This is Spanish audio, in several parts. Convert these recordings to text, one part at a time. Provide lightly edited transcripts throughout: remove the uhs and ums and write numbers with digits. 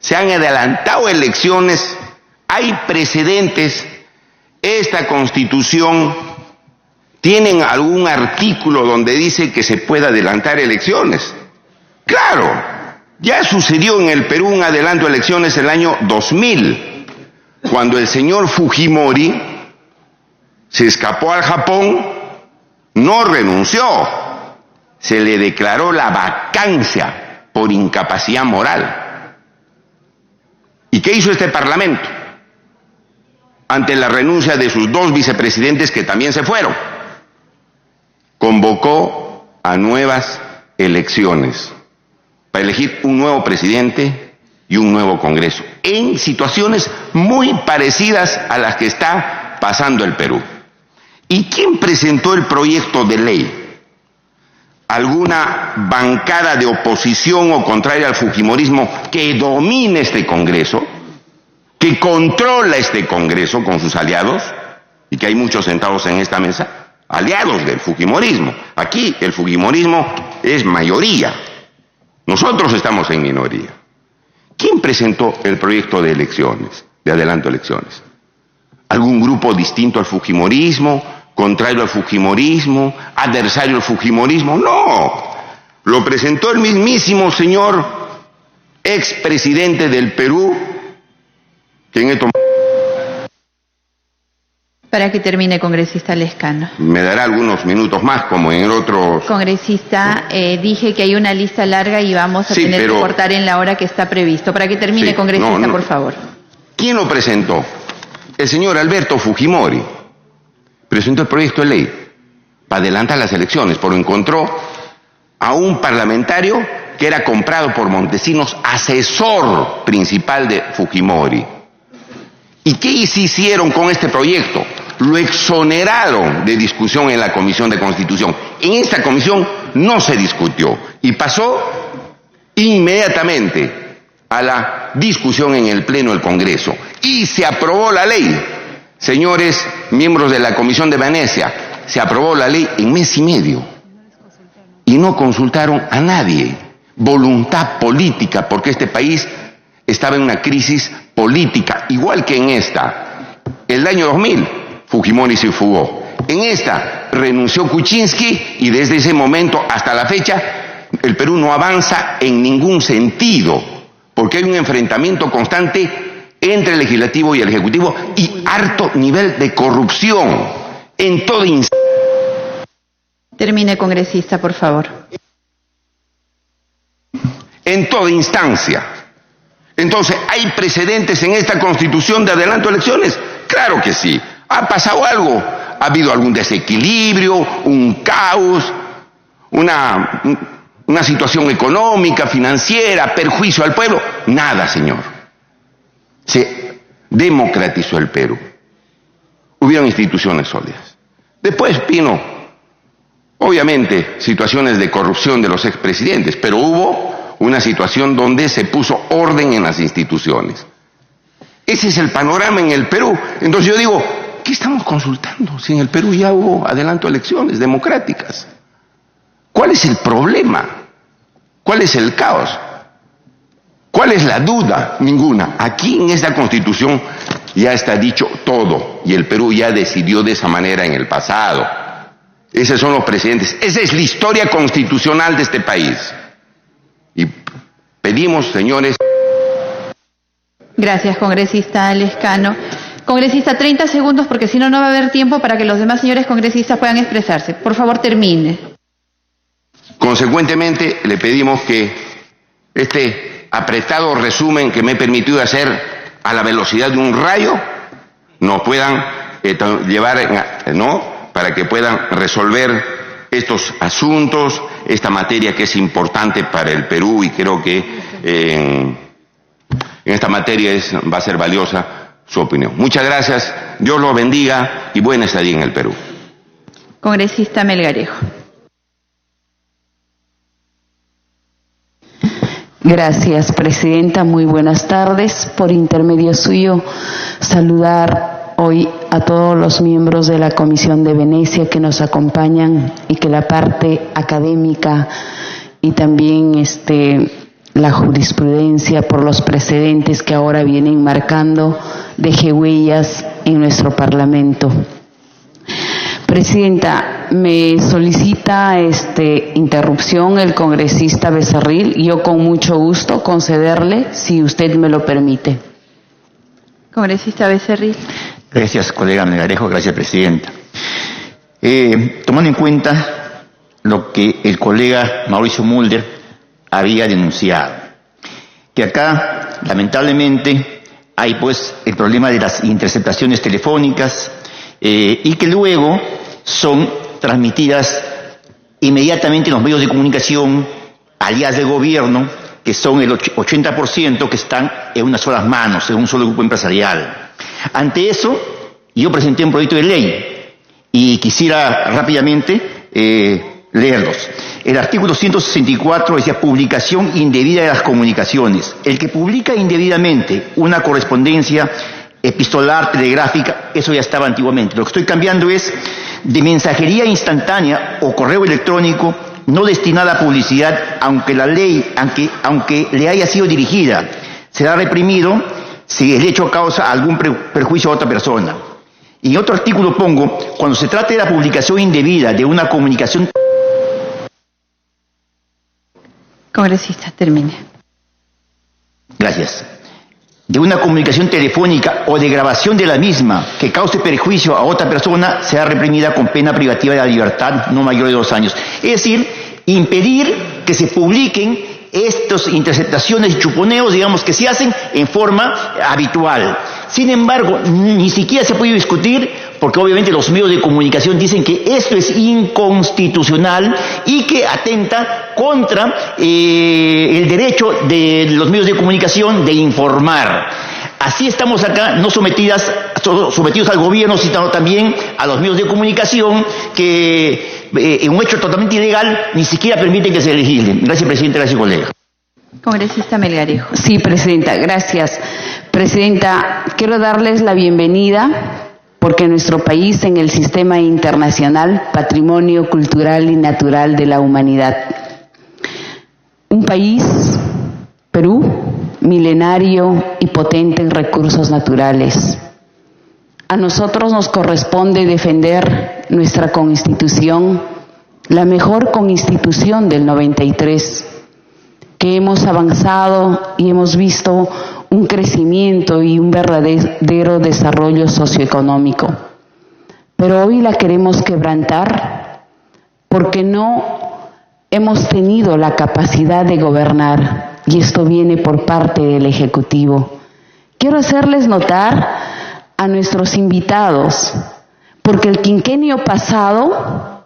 se han adelantado elecciones, hay precedentes. Esta Constitución tiene algún artículo donde dice que se puede adelantar elecciones. Claro, ya sucedió en el Perú un adelanto de elecciones el año 2000, cuando el señor Fujimori se escapó al Japón, no renunció, se le declaró la vacancia por incapacidad moral. ¿Y qué hizo este Parlamento? Ante la renuncia de sus dos vicepresidentes que también se fueron, convocó a nuevas elecciones para elegir un nuevo presidente y un nuevo Congreso, en situaciones muy parecidas a las que está pasando el Perú. ¿Y quién presentó el proyecto de ley? ¿Alguna bancada de oposición o contraria al fujimorismo que domine este Congreso, que controla este Congreso con sus aliados, y que hay muchos sentados en esta mesa, aliados del fujimorismo? Aquí el fujimorismo es mayoría, nosotros estamos en minoría. ¿Quién presentó el proyecto de elecciones, de adelanto de elecciones? ¿Algún grupo distinto al fujimorismo, contrario al fujimorismo, adversario al fujimorismo? No, lo presentó el mismísimo señor expresidente del Perú, que en estos... Para que termine, congresista Lescano. Me dará algunos minutos más, como en el otro... Congresista, dije que hay una lista larga y vamos a tener que cortar en la hora que está previsto. Para que termine, congresista, por favor. ¿Quién lo presentó? El señor Alberto Fujimori presentó el proyecto de ley para adelantar las elecciones, pero encontró a un parlamentario que era comprado por Montesinos, asesor principal de Fujimori. ¿Y qué hicieron con este proyecto? Lo exoneraron de discusión en la Comisión de Constitución. En esta comisión no se discutió y pasó inmediatamente a la discusión en el Pleno del Congreso. Y se aprobó la ley. Señores miembros de la Comisión de Venecia, se aprobó la ley en mes y medio. Y no consultaron a nadie. Voluntad política, porque este país estaba en una crisis política, igual que en esta. El año 2000, Fujimori se fugó. En esta renunció Kuczynski y desde ese momento hasta la fecha el Perú no avanza en ningún sentido, porque hay un enfrentamiento constante entre el legislativo y el ejecutivo y harto nivel de corrupción en todo instante. Termine, congresista, por favor. En toda instancia. Entonces, ¿hay precedentes en esta Constitución de adelanto de elecciones? Claro que sí. ¿Ha pasado algo? ¿Ha habido algún desequilibrio, un caos, una situación económica, financiera, perjuicio al pueblo? Nada, señor. Se democratizó el Perú. Hubieron instituciones sólidas. Después vino, obviamente, situaciones de corrupción de los expresidentes, pero hubo una situación donde se puso orden en las instituciones. Ese es el panorama en el Perú. Entonces yo digo, ¿qué estamos consultando si en el Perú ya hubo adelanto de elecciones democráticas? ¿Cuál es el problema? ¿Cuál es el caos? ¿Cuál es la duda? Ninguna. Aquí en esta Constitución ya está dicho todo y el Perú ya decidió de esa manera en el pasado. Esos son los precedentes. Esa es la historia constitucional de este país. Y pedimos, señores... Gracias, congresista Lescano. Congresista, 30 segundos, porque si no, no va a haber tiempo para que los demás señores congresistas puedan expresarse. Por favor, termine. Consecuentemente, le pedimos que este apretado resumen que me he permitido hacer a la velocidad de un rayo nos puedan llevar, ¿no?, para que puedan resolver estos asuntos, esta materia que es importante para el Perú, y creo que en esta materia va a ser valiosa su opinión. Muchas gracias, Dios los bendiga y buena estadía en el Perú. Congresista Melgarejo. Gracias, presidenta. Muy buenas tardes. Por intermedio suyo, saludar hoy a todos los miembros de la Comisión de Venecia que nos acompañan y que la parte académica y también la jurisprudencia, por los precedentes que ahora vienen marcando, deje huellas en nuestro Parlamento. Presidenta, me solicita interrupción el congresista Becerril. Yo con mucho gusto concederle, si usted me lo permite. Congresista Becerril. Gracias, colega Melgarejo. Gracias, presidenta. Tomando en cuenta lo que el colega Mauricio Mulder había denunciado, que acá, lamentablemente, hay pues el problema de las interceptaciones telefónicas y que luego son transmitidas inmediatamente en los medios de comunicación, aliadas del gobierno, que son el 80% que están en unas solas manos, en un solo grupo empresarial. Ante eso, yo presenté un proyecto de ley y quisiera rápidamente leerlos. El artículo 164 decía publicación indebida de las comunicaciones. El que publica indebidamente una correspondencia epistolar, telegráfica, eso ya estaba antiguamente. Lo que estoy cambiando es de mensajería instantánea o correo electrónico no destinada a publicidad, aunque la ley, aunque le haya sido dirigida, será reprimido si el hecho causa algún perjuicio a otra persona. Y en otro artículo pongo, cuando se trate de la publicación indebida de una comunicación... Congresista, termine. Gracias. De una comunicación telefónica o de grabación de la misma que cause perjuicio a otra persona, será reprimida con pena privativa de la libertad no mayor de 2 años. Es decir, impedir que se publiquen estas interceptaciones y chuponeos, digamos, que se hacen en forma habitual. Sin embargo, ni siquiera se puede discutir, porque obviamente los medios de comunicación dicen que esto es inconstitucional y que atenta contra el derecho de los medios de comunicación de informar. Así estamos acá, no sometidos al gobierno, sino también a los medios de comunicación que en un hecho totalmente ilegal ni siquiera permiten que se legislen. Gracias, presidente. Gracias, colega. Congresista Melgarejo. Sí, presidenta, gracias. Presidenta, quiero darles la bienvenida porque nuestro país en el sistema internacional, patrimonio cultural y natural de la humanidad. Un país, Perú, milenario y potente en recursos naturales. A nosotros nos corresponde defender nuestra Constitución, la mejor Constitución del 93, que hemos avanzado y hemos visto un crecimiento y un verdadero desarrollo socioeconómico. Pero hoy la queremos quebrantar porque no hemos tenido la capacidad de gobernar, y esto viene por parte del Ejecutivo. Quiero hacerles notar a nuestros invitados, porque el quinquenio pasado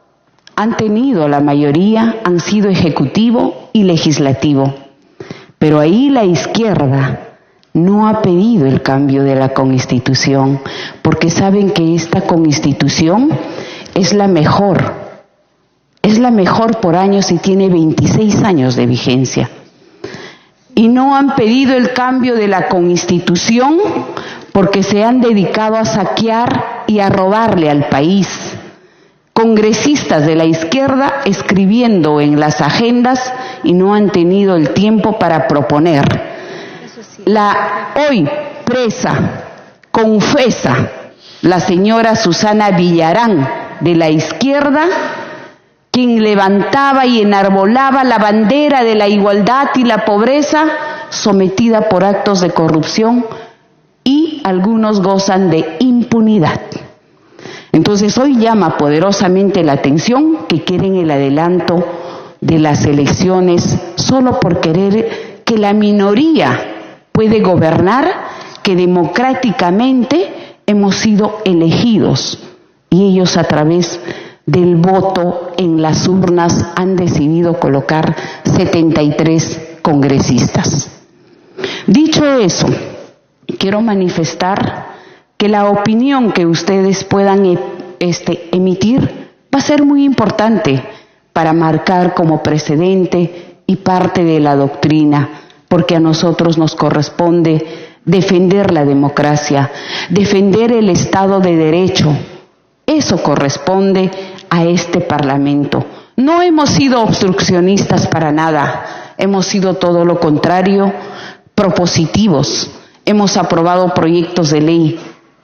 han tenido la mayoría, han sido ejecutivo y legislativo, pero ahí la izquierda no ha pedido el cambio de la Constitución, porque saben que esta Constitución es la mejor por años y tiene 26 años de vigencia. Y no han pedido el cambio de la Constitución porque se han dedicado a saquear y a robarle al país. Congresistas de la izquierda escribiendo en las agendas y no han tenido el tiempo para proponer. La hoy presa, confesa, la señora Susana Villarán de la izquierda, quien levantaba y enarbolaba la bandera de la igualdad y la pobreza, sometida por actos de corrupción, y algunos gozan de impunidad. Entonces hoy llama poderosamente la atención que quieren el adelanto de las elecciones solo por querer que la minoría puede gobernar, que democráticamente hemos sido elegidos y ellos a través del voto en las urnas han decidido colocar 73 congresistas. Dicho eso, quiero manifestar que la opinión que ustedes puedan emitir va a ser muy importante para marcar como precedente y parte de la doctrina, porque a nosotros nos corresponde defender la democracia, defender el Estado de Derecho. Eso corresponde a este Parlamento. No hemos sido obstruccionistas para nada. hemos sido todo lo contrario, propositivos. Hemos aprobado proyectos de ley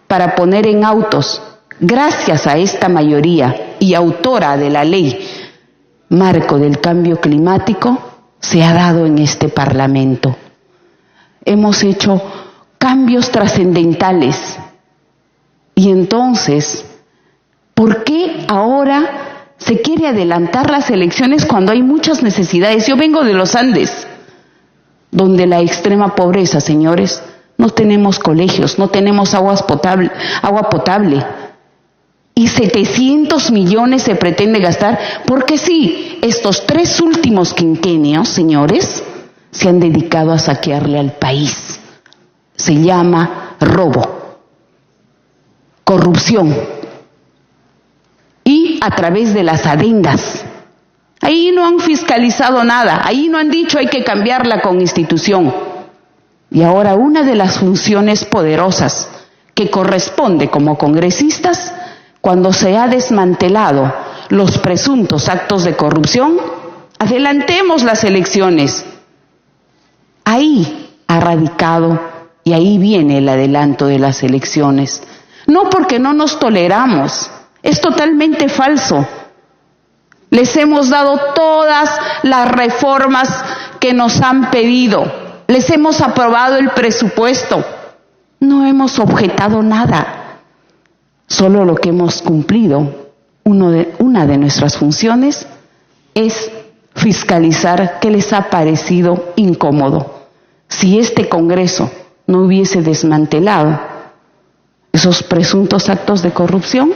para poner en autos, gracias a esta mayoría y autora de la ley marco del cambio climático, se ha dado en este Parlamento. Hemos hecho cambios trascendentales. Y entonces, ¿por qué ahora se quiere adelantar las elecciones cuando hay muchas necesidades? Yo vengo de los Andes, donde la extrema pobreza, señores, no tenemos colegios, no tenemos agua potable. Y 700 millones se pretende gastar, porque sí, estos 3 últimos quinquenios, señores, se han dedicado a saquearle al país. Se llama robo, corrupción, y a través de las adendas. Ahí no han fiscalizado nada, ahí no han dicho hay que cambiarla con institución. Y ahora una de las funciones poderosas que corresponde como congresistas, cuando se ha desmantelado los presuntos actos de corrupción, adelantemos las elecciones. Ahí ha radicado y ahí viene el adelanto de las elecciones. No porque no nos toleramos, es totalmente falso. Les hemos dado todas las reformas que nos han pedido, les hemos aprobado el presupuesto, no hemos objetado nada. Solo lo que hemos cumplido, una de nuestras funciones, es fiscalizar qué les ha parecido incómodo. Si este Congreso no hubiese desmantelado esos presuntos actos de corrupción,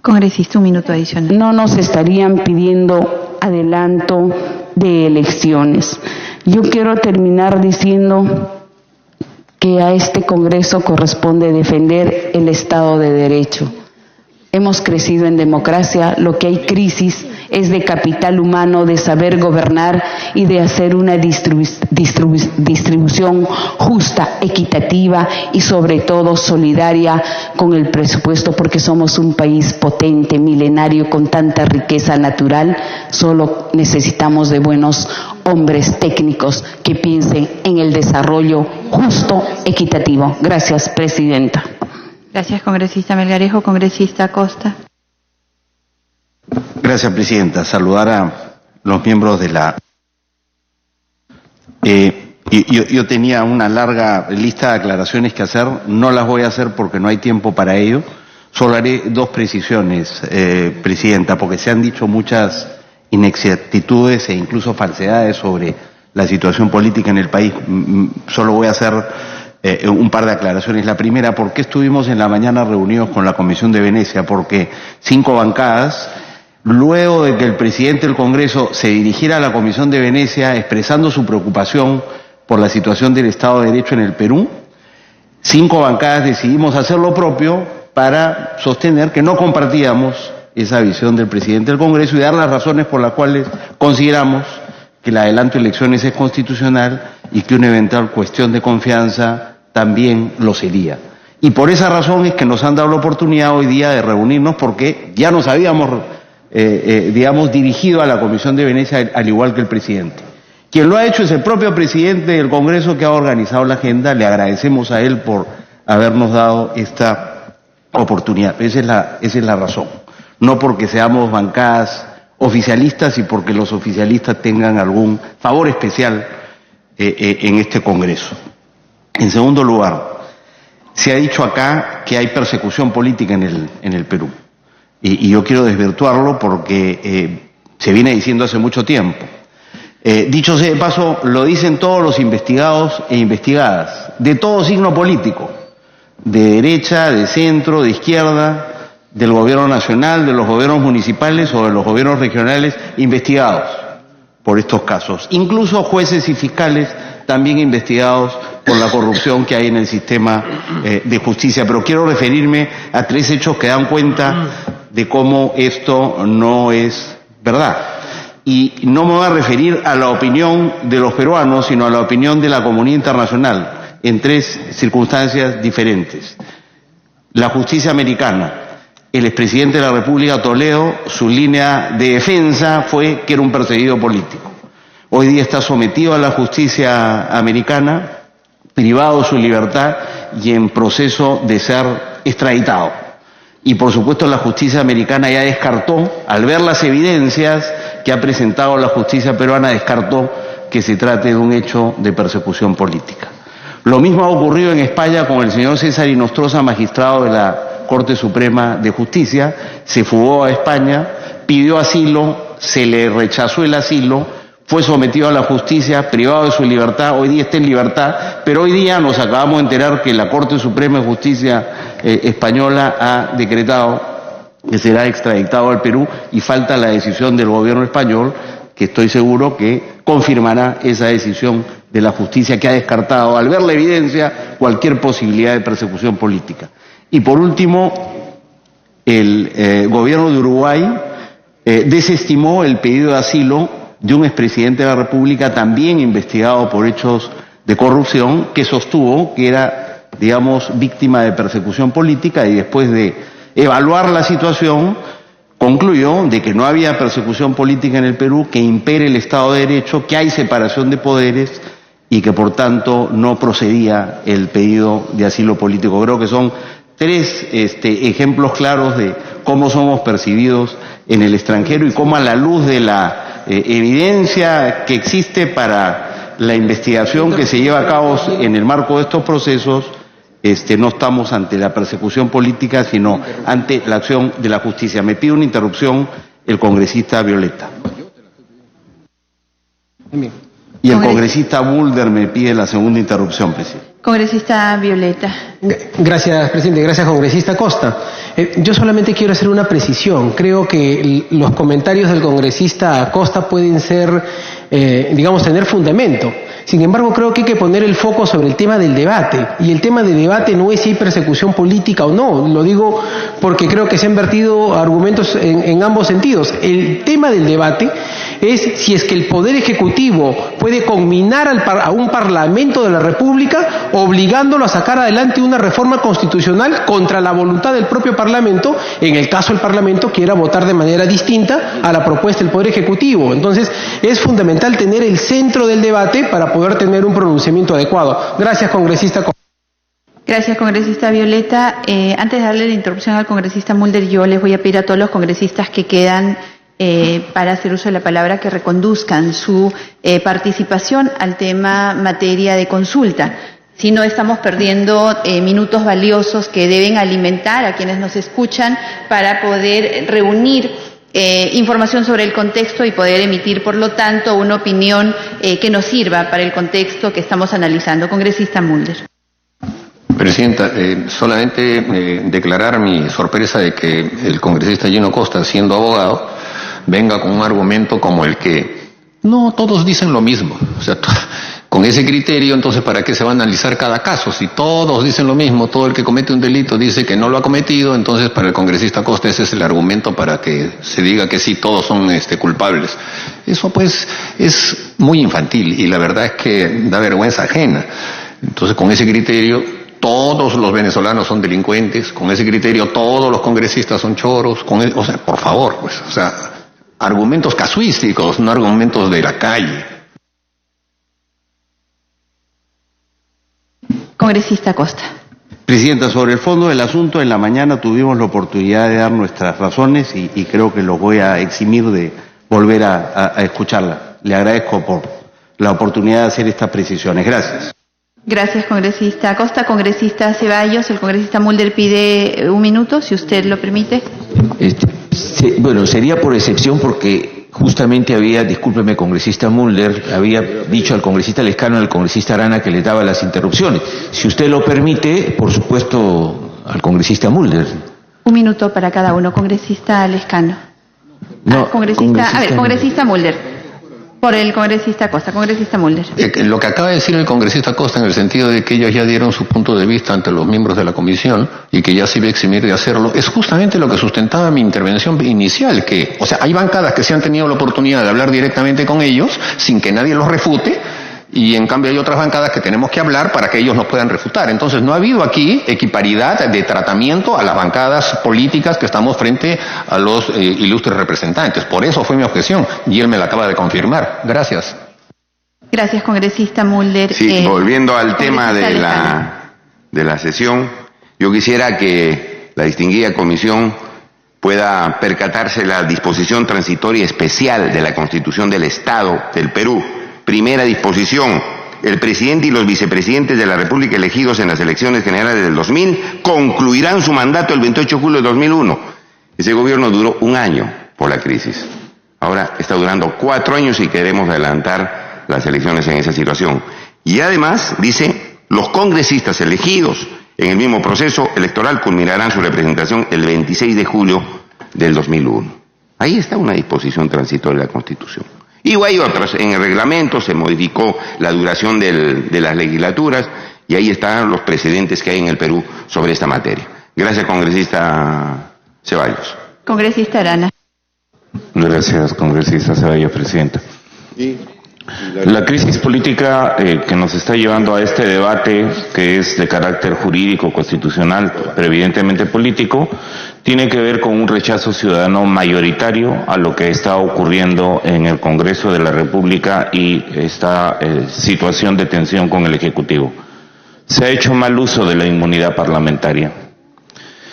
congresista, un minuto adicional. No nos estarían pidiendo adelanto de elecciones. Yo quiero terminar diciendo que a este Congreso corresponde defender el Estado de Derecho. Hemos crecido en democracia, lo que hay crisis es de capital humano, de saber gobernar y de hacer una distribución justa, equitativa y sobre todo solidaria con el presupuesto, porque somos un país potente, milenario, con tanta riqueza natural. Solo necesitamos de buenos hombres técnicos que piensen en el desarrollo justo, equitativo. Gracias, Presidenta. Gracias, congresista Melgarejo. Congresista Costa. Gracias, Presidenta. Saludar a los miembros de la... Yo tenía una larga lista de aclaraciones que hacer, no las voy a hacer porque no hay tiempo para ello. Solo haré 2 precisiones, Presidenta, porque se han dicho muchas inexactitudes e incluso falsedades sobre la situación política en el país. Solo voy a hacer un par de aclaraciones. La primera, ¿por qué estuvimos en la mañana reunidos con la Comisión de Venecia? Porque 5 bancadas, luego de que el presidente del Congreso se dirigiera a la Comisión de Venecia expresando su preocupación por la situación del Estado de Derecho en el Perú, 5 bancadas decidimos hacer lo propio para sostener que no compartíamos esa visión del presidente del Congreso y dar las razones por las cuales consideramos que el adelanto de elecciones es constitucional y que una eventual cuestión de confianza también lo sería. Y por esa razón es que nos han dado la oportunidad hoy día de reunirnos, porque ya nos habíamos, dirigido a la Comisión de Venecia, al igual que el presidente. Quien lo ha hecho es el propio presidente del Congreso, que ha organizado la agenda. Le agradecemos a él por habernos dado esta oportunidad. Esa es la razón. No porque seamos bancadas oficialistas y porque los oficialistas tengan algún favor especial en este Congreso. En segundo lugar, se ha dicho acá que hay persecución política en el Perú. Y yo quiero desvirtuarlo porque se viene diciendo hace mucho tiempo. Dicho sea de paso, lo dicen todos los investigados e investigadas, de todo signo político, de derecha, de centro, de izquierda, del gobierno nacional, de los gobiernos municipales o de los gobiernos regionales, investigados por estos casos. Incluso jueces y fiscales también investigados por la corrupción que hay en el sistema de justicia. Pero quiero referirme a 3 hechos que dan cuenta de cómo esto no es verdad. Y no me voy a referir a la opinión de los peruanos, sino a la opinión de la comunidad internacional, en 3 circunstancias diferentes. La justicia americana. El expresidente de la República, Toledo, su línea de defensa fue que era un perseguido político. Hoy día está sometido a la justicia americana, privado de su libertad y en proceso de ser extraditado. Y por supuesto la justicia americana ya descartó, al ver las evidencias que ha presentado la justicia peruana, descartó que se trate de un hecho de persecución política. Lo mismo ha ocurrido en España con el señor César Inostroza, magistrado de la Corte Suprema de Justicia. Se fugó a España, pidió asilo, se le rechazó el asilo, fue sometido a la justicia, privado de su libertad, hoy día está en libertad, pero hoy día nos acabamos de enterar que la Corte Suprema de Justicia española ha decretado que será extraditado al Perú y falta la decisión del gobierno español, que estoy seguro que confirmará esa decisión de la justicia, que ha descartado, al ver la evidencia, cualquier posibilidad de persecución política. Y por último, el gobierno de Uruguay desestimó el pedido de asilo de un expresidente de la República también investigado por hechos de corrupción, que sostuvo que era, digamos, víctima de persecución política, y después de evaluar la situación concluyó de que no había persecución política en el Perú, que impere el Estado de Derecho, que hay separación de poderes y que por tanto no procedía el pedido de asilo político. Creo que son tres ejemplos claros de cómo somos percibidos en el extranjero y cómo, a la luz de la evidencia que existe para la investigación que se lleva a cabo en el marco de estos procesos, no estamos ante la persecución política, sino ante la acción de la justicia. Me pide una interrupción el congresista Violeta. Y el congresista Mulder me pide la segunda interrupción, presidente. Congresista Violeta. Gracias, presidente. Gracias, congresista Costa. Yo solamente quiero hacer una precisión. Creo que los comentarios del congresista Costa pueden ser, tener fundamento. Sin embargo, creo que hay que poner el foco sobre el tema del debate. Y el tema del debate no es si hay persecución política o no. Lo digo porque creo que se han vertido argumentos en ambos sentidos. El tema del debate es si es que el Poder Ejecutivo puede conminar a un Parlamento de la República obligándolo a sacar adelante una reforma constitucional contra la voluntad del propio Parlamento, en el caso el Parlamento quiera votar de manera distinta a la propuesta del Poder Ejecutivo. Entonces, es fundamental tener el centro del debate para poder tener un pronunciamiento adecuado. Gracias, congresista. Gracias, congresista Violeta. Antes de darle la interrupción al congresista Mulder, yo les voy a pedir a todos los congresistas que quedan para hacer uso de la palabra que reconduzcan su participación al tema materia de consulta. Si no, estamos perdiendo minutos valiosos que deben alimentar a quienes nos escuchan para poder reunir información sobre el contexto y poder emitir, por lo tanto, una opinión que nos sirva para el contexto que estamos analizando. Congresista Mulder. Presidenta, solamente declarar mi sorpresa de que el congresista Gino Costa, siendo abogado, venga con un argumento como el que no todos dicen lo mismo. O sea, con ese criterio, entonces, ¿para qué se va a analizar cada caso? Si todos dicen lo mismo, todo el que comete un delito dice que no lo ha cometido, entonces para el congresista Costa ese es el argumento para que se diga que sí, todos son culpables. Eso pues es muy infantil y la verdad es que da vergüenza ajena. Entonces, con ese criterio, todos los venezolanos son delincuentes, con ese criterio todos los congresistas son choros, o sea, por favor, pues, o sea, argumentos casuísticos, no argumentos de la calle. Congresista Costa. Presidenta, sobre el fondo del asunto, en la mañana tuvimos la oportunidad de dar nuestras razones y creo que los voy a eximir de volver a escucharla. Le agradezco por la oportunidad de hacer estas precisiones. Gracias. Gracias, congresista Costa. Congresista Ceballos, el congresista Mulder pide un minuto, si usted lo permite. Bueno, sería por excepción porque justamente discúlpeme, congresista Mulder, había dicho al congresista Lescano y al congresista Arana que les daba las interrupciones. Si usted lo permite, por supuesto, al congresista Mulder. Un minuto para cada uno. Congresista Lescano. No, congresista Mulder. Por el congresista Costa. Congresista Mulder. Lo que acaba de decir el congresista Costa, en el sentido de que ellos ya dieron su punto de vista ante los miembros de la comisión y que ya se iba a eximir de hacerlo, es justamente lo que sustentaba mi intervención inicial, que, o sea, hay bancadas que se han tenido la oportunidad de hablar directamente con ellos sin que nadie los refute, y en cambio hay otras bancadas que tenemos que hablar para que ellos nos puedan refutar. Entonces no ha habido aquí equiparidad de tratamiento a las bancadas políticas que estamos frente a los ilustres representantes. Por eso fue mi objeción y él me la acaba de confirmar. Gracias. Gracias, congresista Mulder. Sí, volviendo al tema congresista de la sesión, yo quisiera que la distinguida comisión pueda percatarse de la disposición transitoria especial de la Constitución del Estado del Perú. Primera disposición: el presidente y los vicepresidentes de la República elegidos en las elecciones generales del 2000 concluirán su mandato el 28 de julio de 2001. Ese gobierno duró 1 año por la crisis. Ahora está durando 4 años y queremos adelantar las elecciones en esa situación. Y además, dice, los congresistas elegidos en el mismo proceso electoral culminarán su representación el 26 de julio del 2001. Ahí está una disposición transitoria de la Constitución. Y hay otras. En el reglamento se modificó la duración de las legislaturas y ahí están los precedentes que hay en el Perú sobre esta materia. Gracias, congresista Ceballos. Congresista Arana. Gracias, congresista Ceballos, presidenta. La crisis política que nos está llevando a este debate, que es de carácter jurídico, constitucional, pero evidentemente político, tiene que ver con un rechazo ciudadano mayoritario a lo que está ocurriendo en el Congreso de la República y esta situación de tensión con el Ejecutivo. Se ha hecho mal uso de la inmunidad parlamentaria.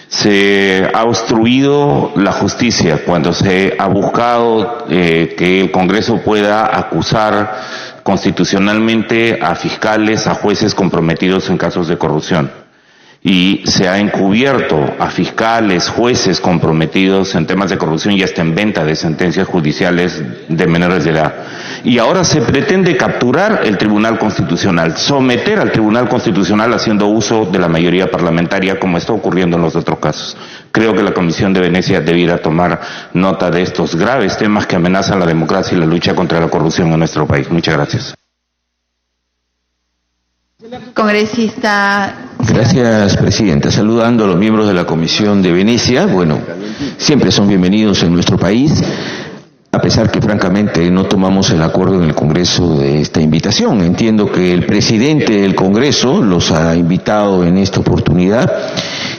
Se ha obstruido la justicia cuando se ha buscado que el Congreso pueda acusar constitucionalmente a fiscales, a jueces comprometidos en casos de corrupción. Y se ha encubierto a fiscales, jueces comprometidos en temas de corrupción y hasta en venta de sentencias judiciales de menores de edad. Y ahora se pretende capturar el Tribunal Constitucional, someter al Tribunal Constitucional haciendo uso de la mayoría parlamentaria, como está ocurriendo en los otros casos. Creo que la Comisión de Venecia debiera tomar nota de estos graves temas que amenazan la democracia y la lucha contra la corrupción en nuestro país. Muchas gracias. Congresista. Gracias, presidenta. Saludando a los miembros de la Comisión de Venecia. Bueno, siempre son bienvenidos en nuestro país, a pesar que francamente no tomamos el acuerdo en el Congreso de esta invitación. Entiendo que el presidente del Congreso los ha invitado en esta oportunidad.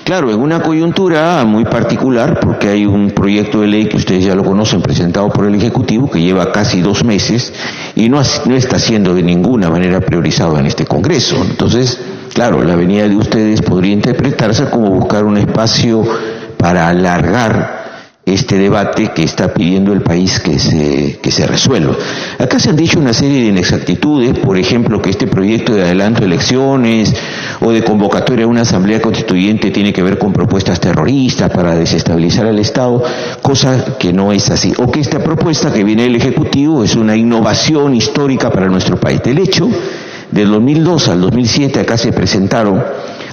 Claro, en una coyuntura muy particular, porque hay un proyecto de ley que ustedes ya lo conocen, presentado por el Ejecutivo, que lleva casi 2 meses y no está siendo de ninguna manera priorizado en este Congreso. Entonces, claro, la venida de ustedes podría interpretarse como buscar un espacio para alargar este debate que está pidiendo el país que se resuelva. Acá se han dicho una serie de inexactitudes, por ejemplo, que este proyecto de adelanto de elecciones o de convocatoria a una asamblea constituyente tiene que ver con propuestas terroristas para desestabilizar al Estado, cosa que no es así. O que esta propuesta que viene del Ejecutivo es una innovación histórica para nuestro país. Del hecho, del 2002 al 2007 acá se presentaron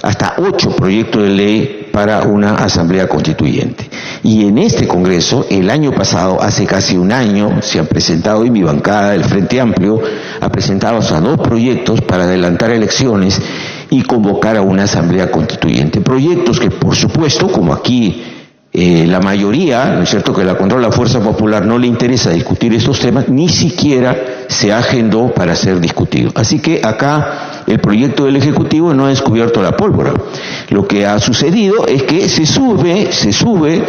hasta 8 proyectos de ley para una asamblea constituyente. Y en este Congreso, el año pasado, hace casi 1 año, se han presentado, y mi bancada, el Frente Amplio, ha presentado hasta 2 proyectos para adelantar elecciones y convocar a una asamblea constituyente. Proyectos que, por supuesto, como aquí la mayoría, ¿no es cierto?, que la controla la Fuerza Popular, no le interesa discutir estos temas, ni siquiera se agendó para ser discutido. Así que acá el proyecto del Ejecutivo no ha descubierto la pólvora. Lo que ha sucedido es que se sube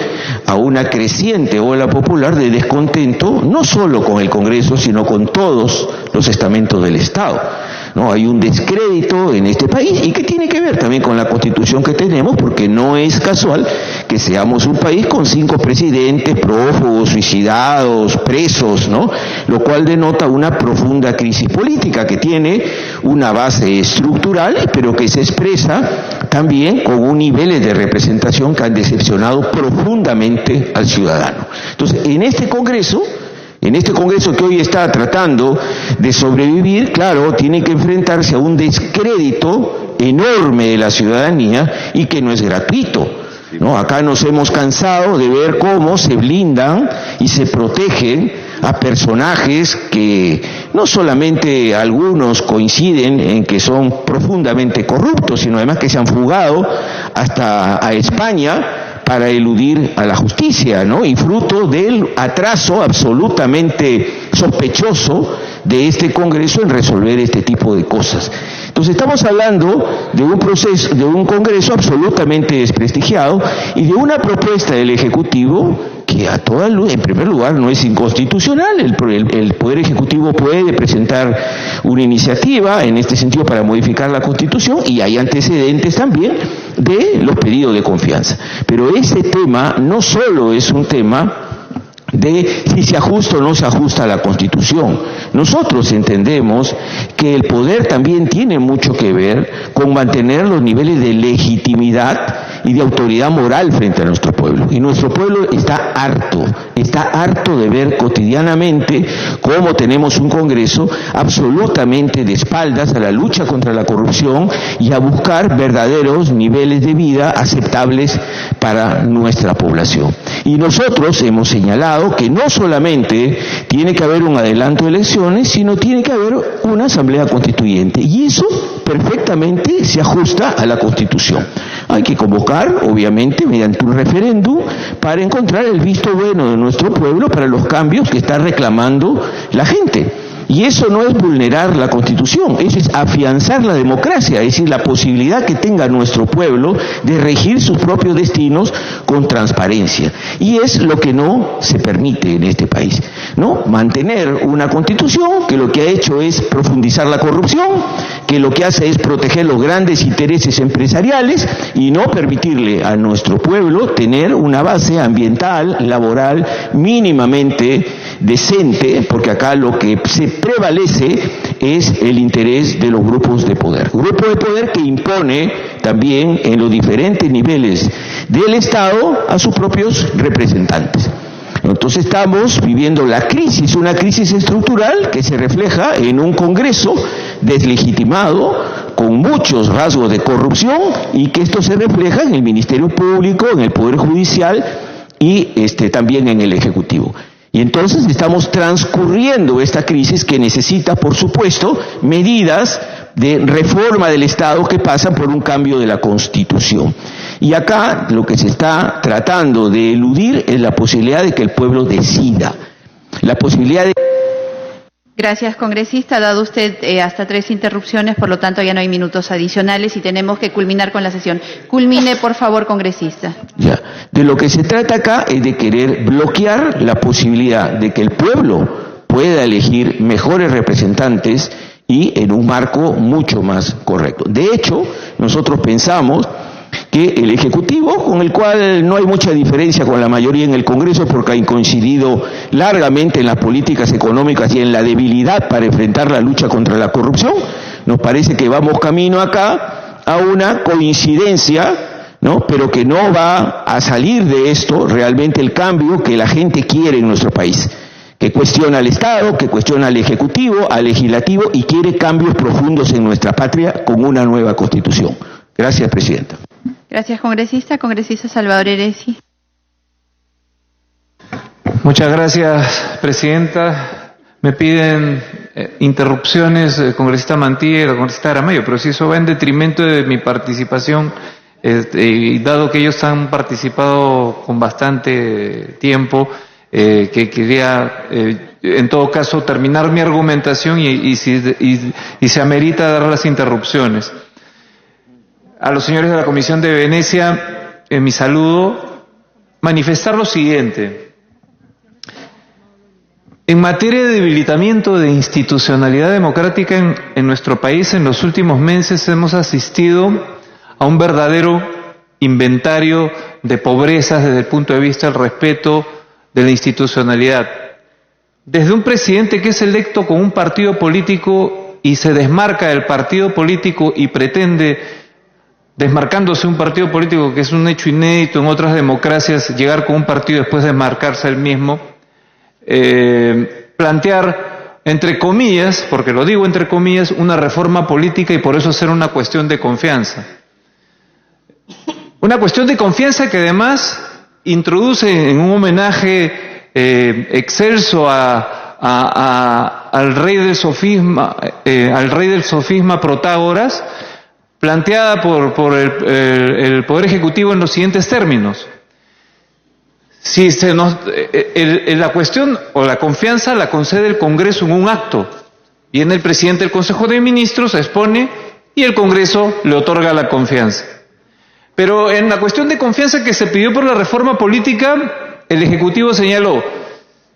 a una creciente ola popular de descontento, no solo con el Congreso, sino con todos los estamentos del Estado. ¿No? Hay un descrédito en este país y que tiene que ver también con la Constitución que tenemos, porque no es casual que seamos un país con 5 presidentes, prófugos, suicidados, presos, ¿no? Lo cual denota una profunda crisis política que tiene una base estructural, pero que se expresa también con un nivel de representación que han decepcionado profundamente al ciudadano. Entonces, en este Congreso que hoy está tratando de sobrevivir, claro, tiene que enfrentarse a un descrédito enorme de la ciudadanía y que no es gratuito, ¿no? Acá nos hemos cansado de ver cómo se blindan y se protegen a personajes que no solamente algunos coinciden en que son profundamente corruptos, sino además que se han fugado hasta a España para eludir a la justicia, ¿no? Y fruto del atraso absolutamente sospechoso de este Congreso en resolver este tipo de cosas. Entonces estamos hablando de un Congreso absolutamente desprestigiado y de una propuesta del Ejecutivo que que a toda luz, en primer lugar, no es inconstitucional. El Poder Ejecutivo puede presentar una iniciativa en este sentido para modificar la Constitución, y hay antecedentes también de los pedidos de confianza. Pero ese tema no solo es un tema de si se ajusta o no se ajusta a la Constitución. Nosotros entendemos que el poder también tiene mucho que ver con mantener los niveles de legitimidad y de autoridad moral frente a nuestro pueblo. Y nuestro pueblo está harto de ver cotidianamente cómo tenemos un Congreso absolutamente de espaldas a la lucha contra la corrupción y a buscar verdaderos niveles de vida aceptables para nuestra población. Y nosotros hemos señalado que no solamente tiene que haber un adelanto de elecciones, sino tiene que haber una asamblea constituyente. Y eso perfectamente se ajusta a la Constitución. Hay que convocar, obviamente, mediante un referéndum, para encontrar el visto bueno de nuestro pueblo para los cambios que está reclamando la gente. Y eso no es vulnerar la Constitución, eso es afianzar la democracia, es decir, la posibilidad que tenga nuestro pueblo de regir sus propios destinos con transparencia. Y es lo que no se permite en este país, ¿no? Mantener una Constitución que lo que ha hecho es profundizar la corrupción, que lo que hace es proteger los grandes intereses empresariales y no permitirle a nuestro pueblo tener una base ambiental, laboral, mínimamente decente, porque acá lo que se prevalece es el interés de los grupos de poder. Grupo de poder que impone también en los diferentes niveles del Estado a sus propios representantes. Entonces estamos viviendo la crisis, una crisis estructural que se refleja en un Congreso deslegitimado, con muchos rasgos de corrupción, y que esto se refleja en el Ministerio Público, en el Poder Judicial y también en el Ejecutivo. Y entonces estamos transcurriendo esta crisis que necesita, por supuesto, medidas de reforma del Estado que pasan por un cambio de la Constitución. Y acá lo que se está tratando de eludir es la posibilidad de que el pueblo decida. La posibilidad de... Gracias, congresista. Ha dado usted hasta 3 interrupciones, por lo tanto ya no hay minutos adicionales y tenemos que culminar con la sesión. Culmine, por favor, congresista. Ya. De lo que se trata acá es de querer bloquear la posibilidad de que el pueblo pueda elegir mejores representantes y en un marco mucho más correcto. De hecho, nosotros pensamos que el Ejecutivo, con el cual no hay mucha diferencia con la mayoría en el Congreso porque han coincidido largamente en las políticas económicas y en la debilidad para enfrentar la lucha contra la corrupción, nos parece que vamos camino acá a una coincidencia, ¿no? Pero que no va a salir de esto realmente el cambio que la gente quiere en nuestro país, que cuestiona al Estado, que cuestiona al Ejecutivo, al Legislativo y quiere cambios profundos en nuestra patria con una nueva Constitución. Gracias, Presidenta. Gracias, congresista. Congresista Salvador Heresi. Muchas gracias, Presidenta. Me piden interrupciones el congresista Mantilla y el congresista Aramayo, pero si eso va en detrimento de mi participación, y dado que ellos han participado con bastante tiempo, que quería, en todo caso, terminar mi argumentación y se amerita dar las interrupciones. A los señores de la Comisión de Venecia, mi saludo, manifestar lo siguiente. En materia de debilitamiento de institucionalidad democrática en nuestro país, en los últimos meses hemos asistido a un verdadero inventario de pobrezas desde el punto de vista del respeto de la institucionalidad. Desde un presidente que es electo con un partido político y se desmarca del partido político y pretende, desmarcándose un partido político, que es un hecho inédito en otras democracias, llegar con un partido después de desmarcarse el mismo, plantear, entre comillas, porque lo digo entre comillas, una reforma política y por eso hacer una cuestión de confianza. Una cuestión de confianza que además introduce en un homenaje excelso al rey del sofisma Protágoras, planteada por el Poder Ejecutivo en los siguientes términos. Si la cuestión o la confianza la concede el Congreso en un acto, viene el presidente del Consejo de Ministros, expone y el Congreso le otorga la confianza. Pero en la cuestión de confianza que se pidió por la reforma política, el Ejecutivo señaló,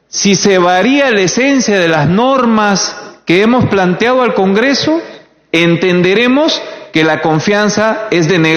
si se varía la esencia de las normas que hemos planteado al Congreso, entenderemos que la confianza es denegada.